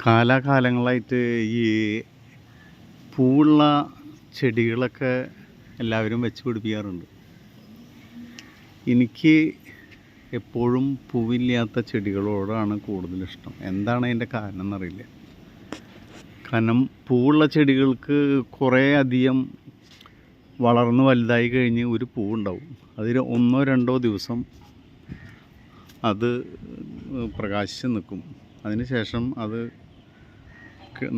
കാലാകാലങ്ങളായിട്ട് ഈ പൂവുള്ള ചെടികളൊക്കെ എല്ലാവരും വെച്ച് പിടിപ്പിക്കാറുണ്ട്. എനിക്ക് എപ്പോഴും പൂവില്ലാത്ത ചെടികളോടാണ് കൂടുതലിഷ്ടം. എന്താണ് അതിൻ്റെ കാരണം എന്നറിയില്ല. കാരണം പൂവുള്ള ചെടികൾക്ക് കുറേ അധികം വളർന്ന് വലുതായി കഴിഞ്ഞ് ഒരു പൂവുണ്ടാവും. അതിൽ 1-2 ദിവസം അത് പ്രകാശിച്ച് നിൽക്കും. അതിന് ശേഷം അത്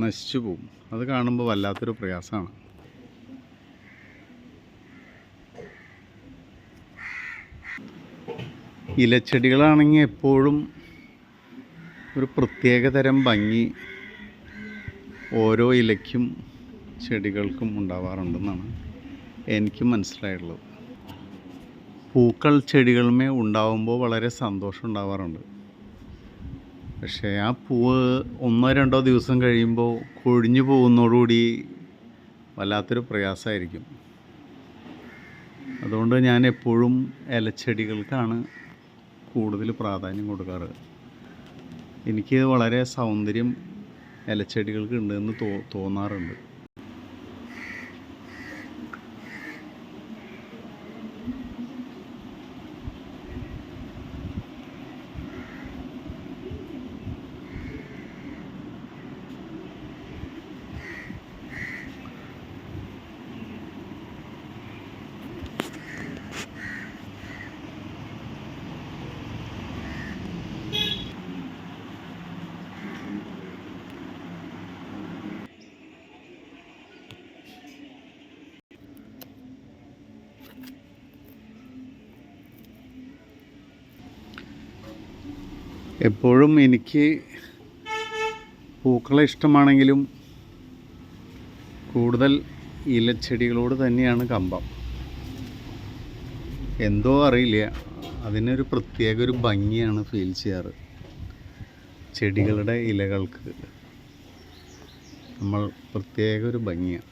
നശിച്ചു പോകും. അത് കാണുമ്പോൾ വല്ലാത്തൊരു പ്രയാസമാണ്. ഇലച്ചെടികളാണെങ്കിൽ എപ്പോഴും ഒരു പ്രത്യേകതരം ഭംഗി ഓരോ ഇലയ്ക്കും ചെടികൾക്കും ഉണ്ടാവാറുണ്ടെന്നാണ് എനിക്ക് മനസ്സിലായിട്ടുള്ളത്. പൂക്കൾ ചെടികളുമേ ഉണ്ടാവുമ്പോൾ വളരെ സന്തോഷം ഉണ്ടാവാറുണ്ട്. പക്ഷേ ആ പൂവ് 1-2 ദിവസം കഴിയുമ്പോൾ കൊഴിഞ്ഞു പോകുന്നതോടുകൂടി വല്ലാത്തൊരു പ്രയാസമായിരിക്കും. അതുകൊണ്ട് ഞാൻ എപ്പോഴും ഇലച്ചെടികൾക്കാണ് കൂടുതൽ പ്രാധാന്യം കൊടുക്കാറ്. എനിക്ക് വളരെ സൗന്ദര്യം ഇലച്ചെടികൾക്ക് ഉണ്ടെന്ന് തോന്നാറുണ്ട്. എപ്പോഴും എനിക്ക് പൂക്കളെ ഇഷ്ടമാണെങ്കിലും കൂടുതൽ ഇലച്ചെടികളോട് തന്നെയാണ് കമ്പം. എന്തോ അറിയില്ല, അതിനൊരു പ്രത്യേക ഒരു ഭംഗിയാണ് ഫീൽ ചെയ്യാറ്. ചെടികളുടെ ഇലകൾക്ക് നമ്മൾ പ്രത്യേക ഒരു ഭംഗിയാണ്.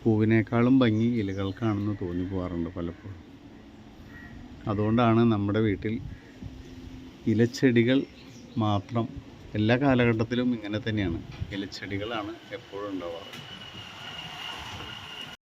പൂവിനേക്കാളും ഭംഗി ഇലകൾക്കാണെന്ന് തോന്നിപ്പോകാറുണ്ട് പലപ്പോഴും. അതുകൊണ്ടാണ് നമ്മുടെ വീട്ടിൽ ഇലച്ചെടികൾ മാത്രം എല്ലാ കാലഘട്ടത്തിലും ഇങ്ങനെ തന്നെയാണ്. ഇലച്ചെടികളാണ് എപ്പോഴും ഉണ്ടാവാറ്.